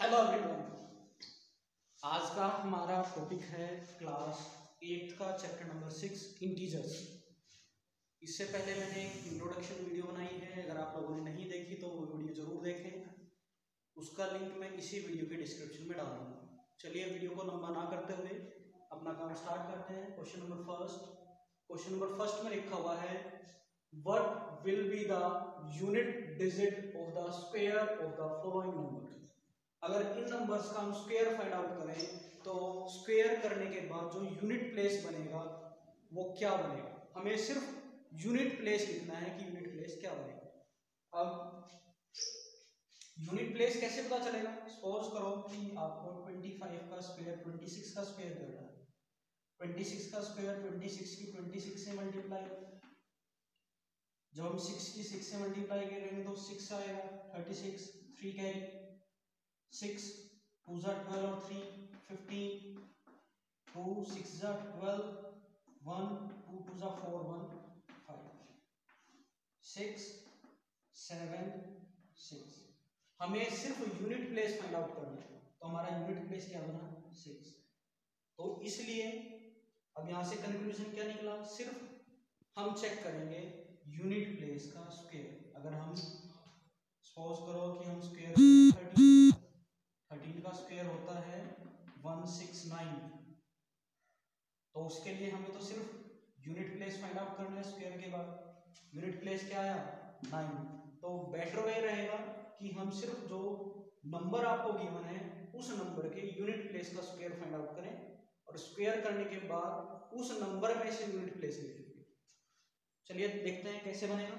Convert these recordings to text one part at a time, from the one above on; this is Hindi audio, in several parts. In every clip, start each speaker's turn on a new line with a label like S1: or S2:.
S1: Hello everyone. आज का हमारा टॉपिक है क्लास 8 का चैप्टर नंबर 6 इंटीजर्स। इससे पहले मैंने एक इंट्रोडक्शन वीडियो बनाई है, अगर आप लोगों ने नहीं देखी तो वो वीडियो जरूर देखें। उसका लिंक मैं इसी वीडियो के डिस्क्रिप्शन में डाल दूँगा। चलिए वीडियो को लंबा ना करते हुए अपना काम स्टार्ट करते हैं। क्वेश्चन नंबर फर्स्ट में लिखा हुआ है what will be the unit digit of the square of the following number. अगर इन नंबर्स का हम स्क्वायर फाइंड आउट करें तो स्क्वायर करने के बाद जो यूनिट प्लेस बनेगा वो क्या बनेगा। हमें सिर्फ यूनिट प्लेस लिखना है कि यूनिट प्लेस क्या बनेगा। अब यूनिट प्लेस कैसे पता चलेगा। सपोज करो कि आपको 25 का स्क्वायर 26 का स्क्वायर करना है। 26 का स्क्वायर 26 की 26 से मल्टीप्लाई, जब हम 6 की 6 से मल्टीप्लाई करेंगे तो 6 आएगा, 36, 3 कैरी, 6 2 जा 12 और 3 15, 2 6 जा 12, 1 2 2 जा 4 1 5 6 7 6। हमें सिर्फ यूनिट प्लेस फाइंड आउट करना है, तो हमारा यूनिट प्लेस क्या बना 6। तो इसलिए अब यहां से कंक्लूजन क्या निकला, सिर्फ हम चेक करेंगे यूनिट प्लेस का स्क्वायर। अगर हम सपोज करो कि हम स्क्वायर 13 का स्क्वायर होता है 169, तो उसके लिए हमें तो सिर्फ यूनिट प्लेस फाइंड आउट करना है। स्क्वायर के बाद यूनिट प्लेस क्या आया 9। तो बेटर वे रहेगा कि हम सिर्फ जो नंबर आपको गिवन है उस नंबर के यूनिट प्लेस का स्क्वायर फाइंड आउट करें और स्क्वायर करने के बाद उस नंबर में से यूनिट प्लेस लिखेंगे। चलिए देखते हैं कैसे बनेगा।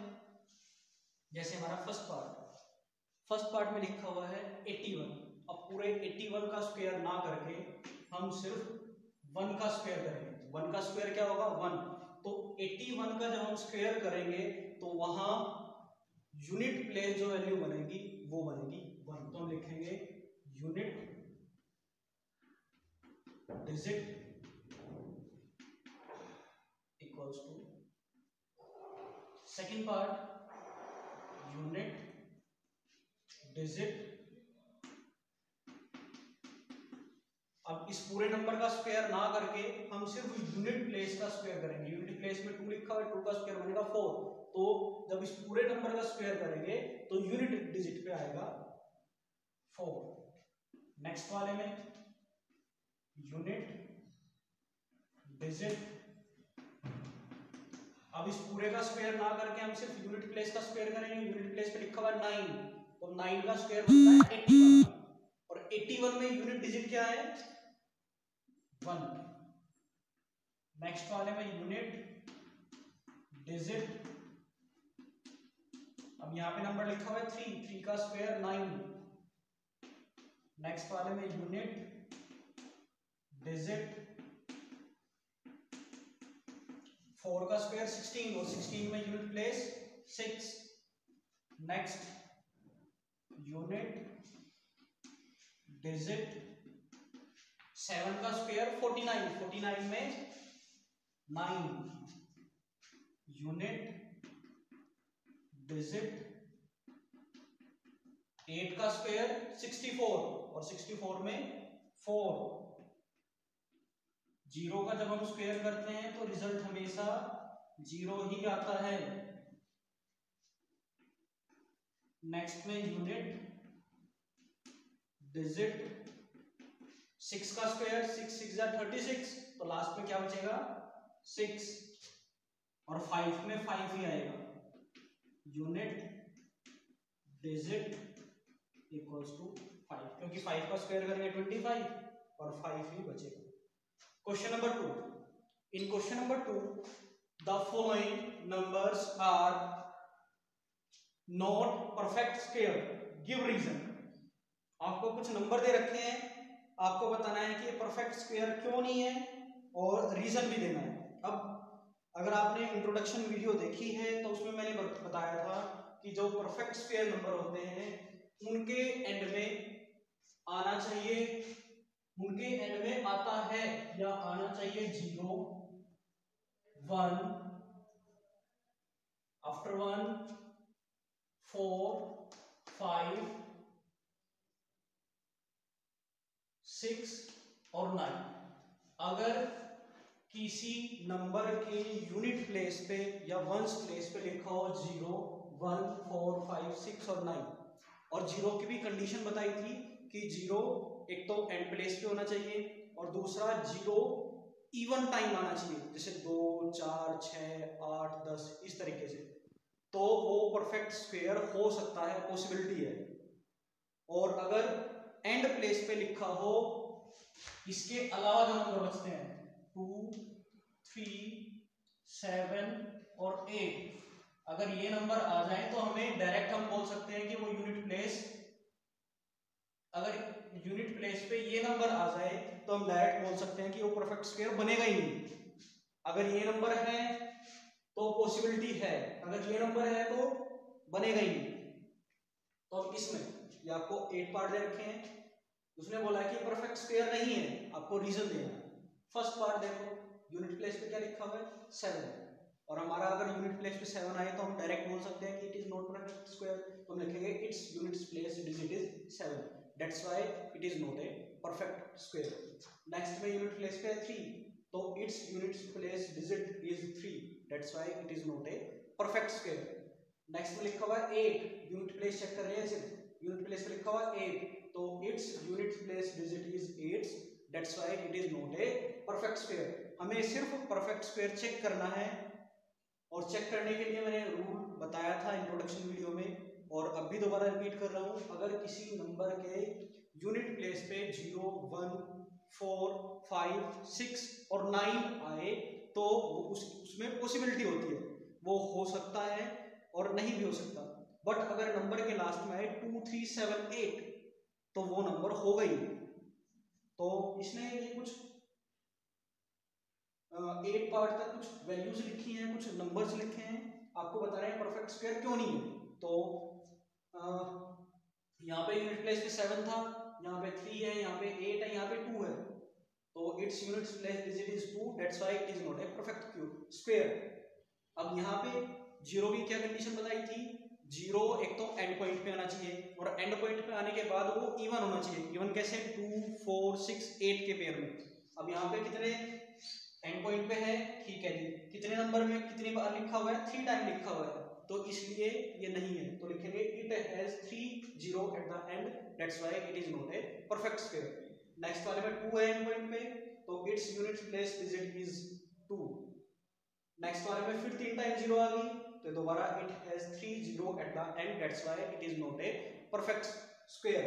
S1: जैसे हमारा फर्स्ट पार्ट में लिखा हुआ है 81। अब पूरे 81 का स्क्वायर ना करके हम सिर्फ 1 का स्क्वायर करेंगे। 1 का स्क्वायर क्या होगा 1। तो 81 का जब हम स्क्वायर करेंगे तो वहां यूनिट प्लेस जो वैल्यू बनेगी वो बनेगी 1। तो हम लिखेंगे unit digit equals to second part unit digit. अब इस पूरे नंबर का स्क्वायर ना करके हम सिर्फ यूनिट प्लेस का स्क्वायर करेंगे। यूनिट प्लेस में 2 लिखा हुआ है, 2 का स्क्वायर बनेगा 4। तो जब इस पूरे नंबर का स्क्वायर करेंगे तो यूनिट डिजिट पे आएगा 4। नेक्स्ट वाले में यूनिट डिजिट। अब इस पूरे का स्क्वायर ना करके हम सिर्फ यूनिट प्लेस का स्क्वायर करेंगे। यूनिट प्लेस पे लिखा हुआ है 9, तो 9 का स्क्वायर बनता है 81 का, और 81 में यूनिट डिजिट क्या है 1। नेक्स्ट वाले में यूनिट डिजिट। अब यहां पे नंबर लिखा हुआ है 3 का स्क्वायर 9। नेक्स्ट वाले में यूनिट डिजिट 4 का स्क्वायर 16 और 16 में unit place 6। Next unit digit 7 का स्क्वायर 49 में 9। यूनिट डिजिट 8 का स्क्वायर 64 और 64 में 4। 0 का जब हम स्क्वायर करते हैं तो रिजल्ट हमेशा 0 ही आता है। नेक्स्ट में यूनिट डिजिट 6 का स्क्वायर 6 6 जा 36, तो लास्ट में क्या बचेगा 6, और 5 में 5 ही आएगा। यूनिट डिजिट इक्वल्स टू 5, क्योंकि 5 का स्क्वायर करेंगे 25 और 5 ही बचेगा। Question number 2। In question number 2 the following numbers are not perfect square, give reason. आपको कुछ नंबर दे रखे हैं, आपको बताना है कि ये परफेक्ट स्क्वायर क्यों नहीं है और रीजन भी देना है। अब अगर आपने इंट्रोडक्शन वीडियो देखी है तो उसमें मैंने बताया था कि जो परफेक्ट स्क्वायर नंबर होते हैं उनके एंड में आना चाहिए, उनके एंड में आता है या आना चाहिए 0 1, आफ्टर 1 4 5 6 और 9। अगर किसी नंबर के यूनिट प्लेस पे या वंस प्लेस पे लिखा हो 0, 1, 4, 5, 6 और 9, और 0 की भी कंडीशन बताई थी कि 0 एक तो एंड प्लेस पे होना चाहिए और दूसरा 0 इवन टाइम आना चाहिए, जैसे 2, 4, 6, 8, 10 इस तरीके से, तो वो परफेक्ट स्क्वायर हो सकता है, पॉसिबिलिटी है। और अगर एंड प्लेस पे लिखा हो इसके अलावा जो नंबर बचते हैं 2, 3, 7 और 8, अगर ये नंबर आ जाए तो हमें डायरेक्ट हम बोल सकते हैं कि वो यूनिट प्लेस, अगर यूनिट प्लेस पे ये नंबर आ जाए तो हम डायरेक्ट बोल सकते हैं कि वो परफेक्ट स्क्वायर बनेगा ही नहीं। अगर ये नंबर है तो पॉसिबिलिटी है, अगर ये नंबर है तो बनेगा ही नहीं। तो अब इसमें ये आपको 8 पार्ट दे रखे हैं, उसने बोला कि परफेक्ट स्क्वायर नहीं है, आपको रीजन देना है। फर्स्ट पार्ट देखो, यूनिट प्लेस पे क्या लिखा हुआ है 7, और हमारा अगर यूनिट प्लेस पे 7 आए तो हम डायरेक्ट बोल सकते हैं कि it is not perfect square, तो हम लिखेंगे its unit place digit is 7, that's why it is not a perfect square. Next में यूनिट प्लेस पे 3, तो its unit place digit is 3, that's why it is not a perfect square. Next में लिखा हुआ है 8, यूनिट प्लेस चेक कर रहे हैं, सिर्फ यूनिट प्लेस पे लिखा हुआ है 8, तो its unit place digit is 8, that's why it is not a perfect square. हमें सिर्फ परफेक्ट स्क्वायर चेक करना है, और चेक करने के लिए मैंने रूल बताया था इंट्रोडक्शन वीडियो में, और अब भी दोबारा रिपीट कर रहा हूं। अगर किसी नंबर के यूनिट प्लेस पे 0, 1, 4, 5, 6 और 9 आए तो वो उसमें पॉसिबिलिटी होती है, वो हो सकता है और नहीं भी हो सकता। बट अगर नंबर के लास्ट में आए 2, 3, 7, 8 तो वो नंबर होगा ही। तो इसने ये कुछ 8 पार्ट तक कुछ वैल्यूज लिखी हैं, कुछ नंबर्स लिखे हैं, आपको बता रहे हैं परफेक्ट स्क्वायर क्यों नहीं है। तो यहाँ पे यूनिट प्लेस पे 7 था, यहाँ पे 3 है, यहाँ पे 8 है, यहाँ पे 2 है, तो its unit place digit is 2, that's why it is not a perfect square. अब यहाँ पे 0 की क्या कंडीशन बताई थी, 0 एक तो एंड पॉइंट पे आना चाहिए, और एंड पॉइंट पे आने के बाद वो इवन होना चाहिए। इवन कैसे, 2, 4, 6, 8 के पेयर में। अब यहाँ पे कितने एंड पॉइंट पे है, ठीक है जी, कितने नंबर में कितनी बार लिखा हुआ है, 3 टाइम लिखा हुआ है, तो इसलिए ये नहीं है, तो लिखेंगे it has 3 0 at the end, that's why it is not a perfect square. Next वाले में 2 है एंड पॉइंट पे, तो its unit place digit is 2। Next वाले में फिर 3 टाइम 0 आ गई, तो दोबारा it has 3 0 at the end, that's why it is not a perfect square.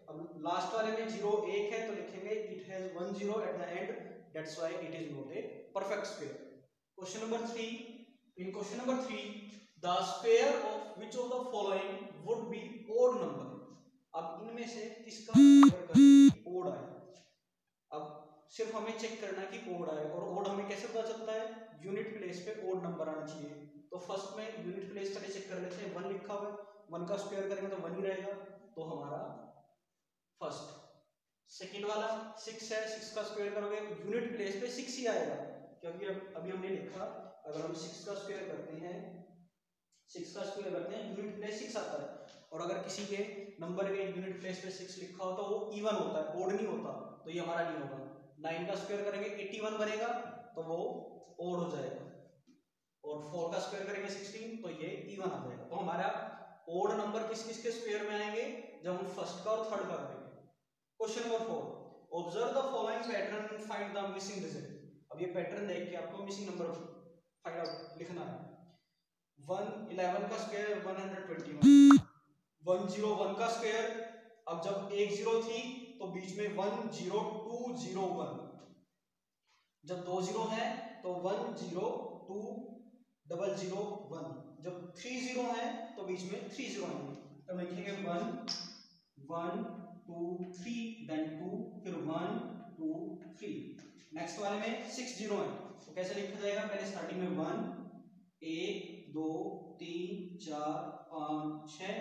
S1: अब लास्ट वाले में 0 1 है, तो लिखेंगे it has 1 0 at the end, that's why it is not a perfect square. Question number 3, in question number 3 the square of which of the following would be odd number. अब इनमें से किसका स्क्वायर करें odd आए। अब सिर्फ हमें चेक करना है कि odd आए, और odd हमें कैसे पता चलता है, यूनिट प्लेस पे odd नंबर आना चाहिए। तो फर्स्ट में यूनिट प्लेस पहले चेक कर लेते हैं, 1 लिखा हुआ है, 1 का स्क्वायर करेंगे तो 1 ही रहेगा, तो हमारा फर्स्ट। सेकंड वाला 6 है, 6 का स्क्वायर करोगे यूनिट प्लेस पे 6 ही आएगा, क्योंकि अभी हमने लिखा अगर हम 6 का स्क्वायर करते हैं, 6 का स्क्वायर करते हैं यूनिट प्लेस 6 आता है, और अगर किसी के नंबर के यूनिट प्लेस पे 6 लिखा हो तो वो इवन होता है, ओड नहीं होता, तो ये हमारा नहीं होगा। 9 का स्क्वायर करेंगे 81 बनेगा, तो वो ओड हो जाएगा, और 4 का स्क्वायर करेंगे 16, तो ये इवन आ जाएगा। तो हमारा ओड नंबर किस किस के स्क्वायर में आएंगे, जब हम फर्स्ट का और थर्ड का करेंगे। Question number 4, observe the following pattern and find the missing digit. अब ये पैटर्न देख के आपको मिसिंग नंबर फाइंड आउट लिखना है। 11 का स्क्वायर 121, 101 का स्क्वायर, अब जब एक 0 थी तो बीच में 10201, जब 2 0 है तो 102001, जब 3 0 है तो बीच में 3 0 है, तो लिखेंगे 1 1 2 3, देन 2, फिर 1 2 3। नेक्स्ट वाले में 6 0 है, तो कैसे लिखा जाएगा, पहले स्टार्टिंग में 1 1 2 3 4 5 6,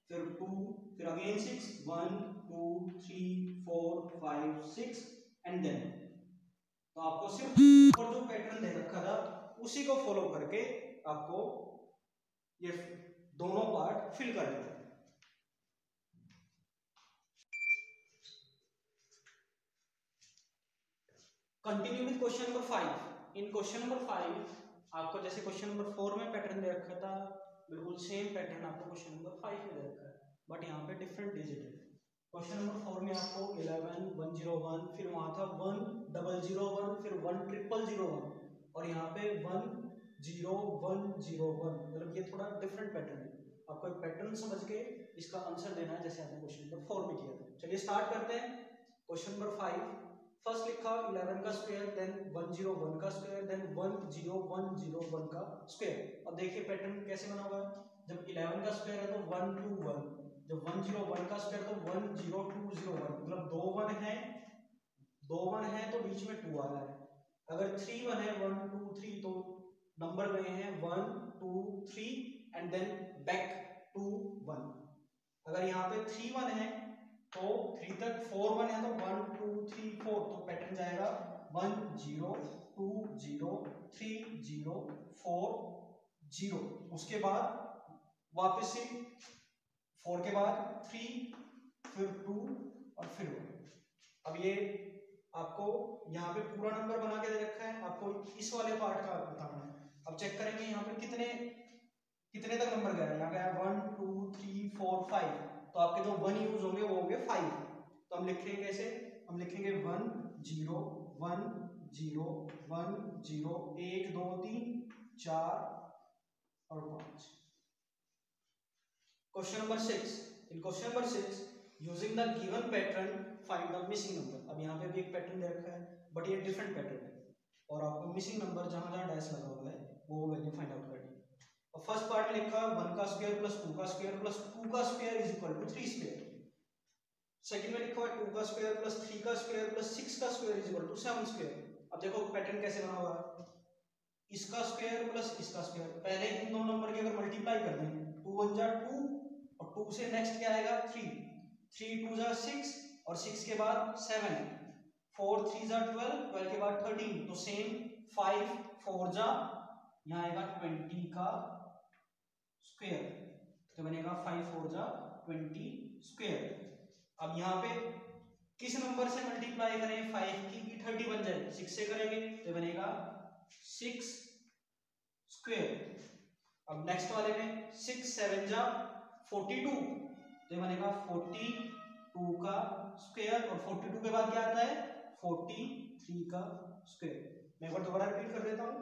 S1: फिर 2, फिर अगेन 6 1 2 3 4 5 6 एंड देन। तो आपको सिर्फ ऊपर जो पैटर्न दे रखा था उसी को फॉलो करके आपको ये दोनों पार्ट फिल कर देते हैं। Continue with question number 5। In question number 5 आपको जैसे क्वेश्चन नंबर 4 में पैटर्न दे रखा था, बिल्कुल सेम पैटर्न आपको क्वेश्चन नंबर 5 में दे रखा है, बट यहाँ पे डिफरेंट डिजिट है। क्वेश्चन नंबर 4 में आपको 11 101, फिर वहाँ था 1001, फिर 10001, और यहाँ पे 10101, मतलब ये थोड़ा डिफरेंट पैटर्न है। आपको एक पैटर्न समझ के इसका आंसर देना है, जैसे आपने क्वेश्चन नंबर 4 में किया था। चलिए स्टार्ट करते हैं। क्वेश्चन नंबर 5 फर्स्ट लिखा 11 का स्क्वायर, देन 101 का स्क्वायर, देन 10101 का स्क्वायर। अब देखिए पैटर्न कैसे बना हुआ है। जब 11 का स्क्वायर है तो 121, जब 101 का स्क्वायर तो 10201, मतलब 2 1 है, 2 1 है तो बीच में 2 आ रहा है। अगर 3 1 है 1 2 3 तो नंबर गए हैं 1 2 3 एंड देन बैक टू 1। अगर यहाँ पे 3 1 है तो 3 तक, 4 1 है तो 1 2 3 4, तो पैटर्न जाएगा 1 0 2 0 3 0 4 0। उसके बाद वापस से 4 के बाद 3, फिर 2 और फिर 1। अब ये आपको यहाँ पे पूरा नंबर बना के दे रखा है, आपको इस वाले पार्ट का बताना है। अब चेक करेंगे यहाँ पे कितने तक नंबर गया है। यहाँ गया 1 2 3 4 5, तो आपके जो 1 यूज होंगे वो होंगे 5। तो हम लिखेंगे कैसे, हम लिखेंगे 1 0 1 0 1 0 1 2 3 4 और 5। Question number 6। In question number 6 using the given pattern find the missing number. अब यहाँ पे भी एक पैटर्न दे रखा है, बट ये डिफरेंट पैटर्न है, और आपको मिसिंग नंबर जहां जहां डैश लगा हुआ है वो वैल्यू फाइंड आउट करनी है। और फर्स्ट पार्ट में लिखा 1 का स्क्वायर प्लस 2 का स्क्वायर प्लस 2 का square is equal to 3 square. Second में लिखा हुआ 2 का स्क्वायर प्लस 3 का स्क्वायर प्लस 6 का square is equal to 7 square. अब देखो पैटर्न कैसे बना हुआ है, इसका स्क्वायर प्लस इसका स्क्वायर। पहले इन दो नंबर की अगर मल्टीप्लाई कर दें 2 1 जा 2 और 2 से नेक्स्ट क्या आएगा 3, 3 2 जा 6 और 6 के बाद 7, 4 3 जा 12, 12 के बाद 13, तो सेम 5 4 जा यहाँ आएगा 20 का स्क्वायर, तो बनेगा 5 4 जा 20 स्क्वायर। अब यहाँ पे किस नंबर से मल्टीप्लाई करें 5 की 30 बन जाए, 6 से करेंगे तो बनेगा 6 स्क्वायर। अब नेक्स्ट वाले में 6 7 जा 42, तो बनेगा 42 का स्क्वायर, और 42 के बाद क्या आता है 43 का स्क्वायर। मैं एक बार दोबारा रिपीट कर देता हूँ।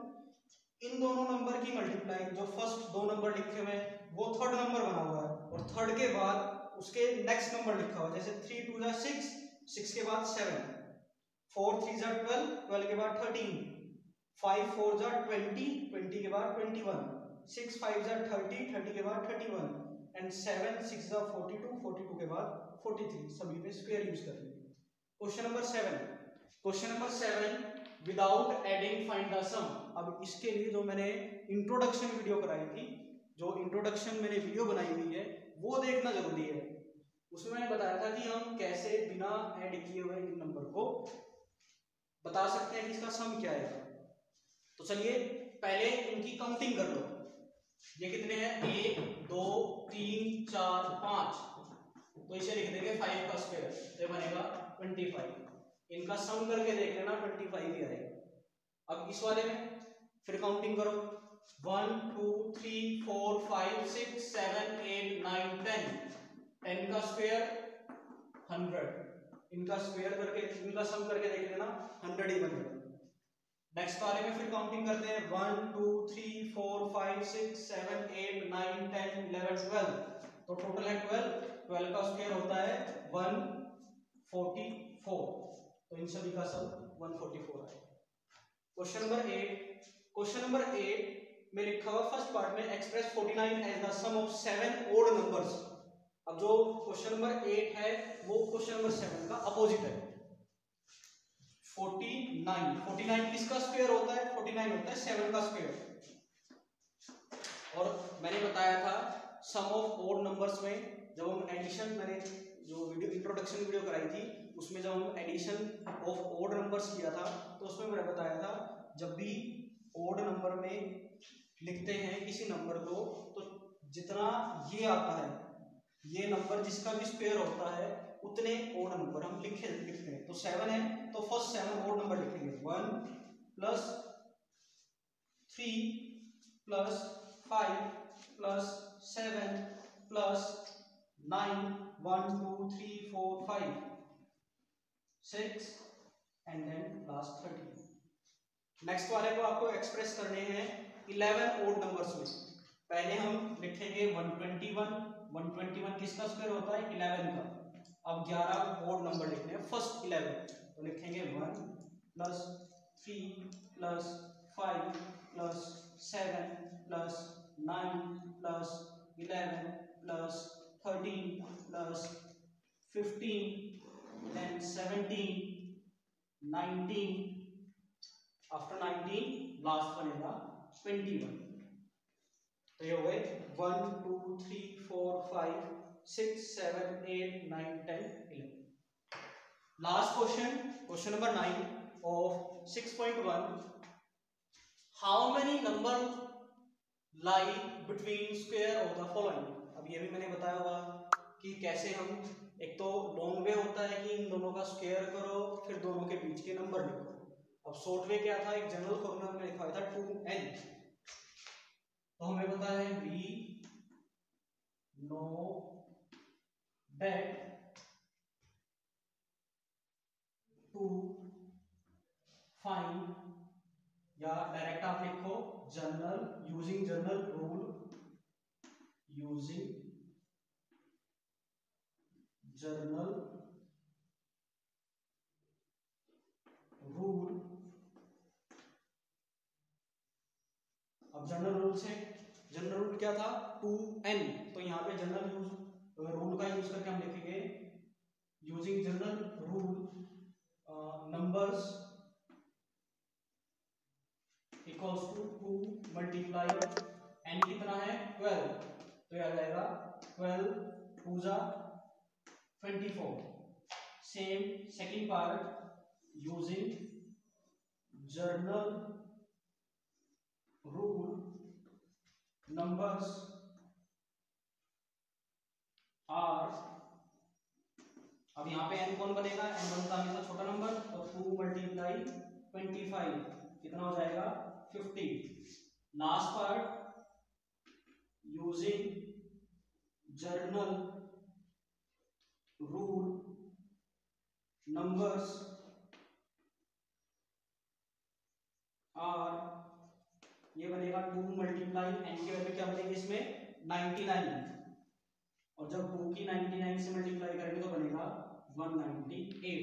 S1: इन दोनों नंबर की मल्टीप्लाई, जो फर्स्ट दो नंबर लिखे हुए हैं वो थर्ड नंबर बना हुआ है, और थर्ड के बाद उसके नेक्स्ट नंबर लिखा हुआ है, जैसे 3 2 जा 6, 6 के बाद 7, 4 3 जा 12, 12 के बाद 13, 5 4 जा 20, 20 के बाद 21, 6 5 जा 30, 30 के बाद 31, एंड 7 6 जा 42, 42 के बाद 43। सभी पे स्क्वायर यूज कर लेंगे। Question number 7। Question number 7 without adding find the sum. अब इसके लिए जो मैंने इंट्रोडक्शन वीडियो कराई थी, जो इंट्रोडक्शन मैंने वीडियो बनाई हुई है वो देखना जरूरी है। उसमें मैंने बताया था कि हम कैसे बिना ऐड किए हुए इन नंबर को बता सकते हैं कि इसका सम क्या है। तो चलिए पहले इनकी काउंटिंग कर लो। ये कितने हैं 1 2 3 4 5, तो इसे लिख देंगे 5 का स्क्वायर, तो बनेगा 25। इनका सम करके देख लेना 25 ही आएगा। अब इस वाले में फिर काउंटिंग करो 1 2 3 4 5 6 7 8 9 10, 10 का स्क्वायर 100, इनका स्क्वायर करके इनका सम करके देख लेना 100 ही बनेगा। नेक्स्ट वाले में फिर काउंटिंग करते हैं 1 2 3 4 5 6 7 8 9 10 11 12, तो टोटल है 12, 12 का स्क्वायर होता है 144, तो इन सभी का सम 144 है। Question number 8। क्वेश्चन नंबर 8 में लिखा हुआ फर्स्ट पार्ट में express 49 as the sum of 7 odd numbers. अब जो क्वेश्चन नंबर 8 है वो क्वेश्चन नंबर 7 का अपोजिट है। 49 किसका स्क्वायर होता है 49 होता है 7 का स्क्वायर। और मैंने बताया था सम ऑफ ओड नंबर्स में जब हम एडिशन, मैंने जो वीडियो इंट्रोडक्शन वीडियो कराई थी उसमें जब हम एडिशन ऑफ ओड नंबर्स किया था तो उसमें मैंने बताया था जब भी ओड नंबर में लिखते हैं किसी नंबर को तो जितना ये आता है, ये नंबर जिसका भी स्क्वायर होता है उतने ओड नंबर हम लिखते हैं। तो 7 है तो फर्स्ट 7 ओड नंबर लिखेंगे, 1 प्लस 3 प्लस 5 प्लस 7 प्लस 9, 1 2 3 4 5 6 एंड देन लास्ट 13। नेक्स्ट वाले को आपको एक्सप्रेस करने हैं 11 ओड नंबर्स में। पहले हम लिखेंगे 121, 121 किसका स्क्वायर होता है 11 का। अब 11 ओड नंबर लिखने हैं, फर्स्ट 11 तो लिखेंगे 1 प्लस 3 प्लस 5 प्लस 7 प्लस 9 plus 11 plus 13 plus 15 then 17 19 after 19 last बनेगा 21। तो ये हो गए 1 2 3 4 5 6 7 8 9 10 11। Last question, question number 9 of 6.1, how many number lie between square of the following. अब ये भी मैंने बताया होगा कि कैसे हम, एक तो लॉन्ग वे होता है कि इन दोनों का स्क्वायर करो फिर दोनों के बीच के नंबर लिखो। अब शॉर्ट वे क्या था, एक जनरल फॉर्मूला में लिखा था 2n। तो हमें पता है we know that to find, या डायरेक्ट आप लिखो general, using general rule, using general rule. अब जनरल रूल से, जनरल रूल क्या था 2n, तो यहाँ पे जनरल रूल का यूज करके हम लिखेंगे using general rule numbers equals to 2 multiply n कितना है 12, तो यह आ जाएगा 12 2 जा 24। Same second part, using general rule numbers are, अब यहाँ पे n कौन बनेगा, n बनता है हमेशा छोटा नंबर, तो 2 मल्टीप्लाई 25 कितना हो जाएगा 50। Last part, using general rule numbers are, ये बनेगा 2 मल्टीप्लाई n की वैल्यू क्या बनेगी इसमें 99, और जब 2 की 99 से मल्टीप्लाई करेंगे तो बनेगा 198।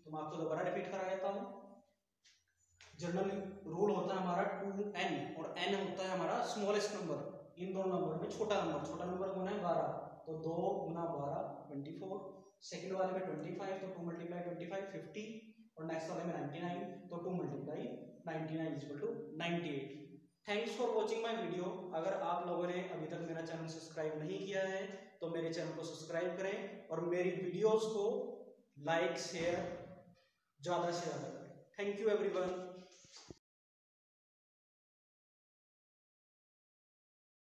S1: तो मैं आपको दोबारा रिपीट करा देता हूँ। जनरल रूल होता है हमारा 2n और n होता है हमारा स्मॉलेस्ट नंबर। इन दोनों नंबर में छोटा नंबर कौन है 12, तो 2 गुना 12 24। सेकंड वाले में 25, तो 2 मल्टीप्लाई 25 50, और नेक्स्ट वाले में 99, तो 2 multiply 99 equal to 98। Thanks for watching my video. अगर आप लोगों ने अभी तक मेरा चैनल सब्सक्राइब नहीं किया है तो मेरे चैनल को सब्सक्राइब करें और मेरी वीडियोस को लाइक शेयर ज़्यादा से ज़्यादा करें। Thank you everyone.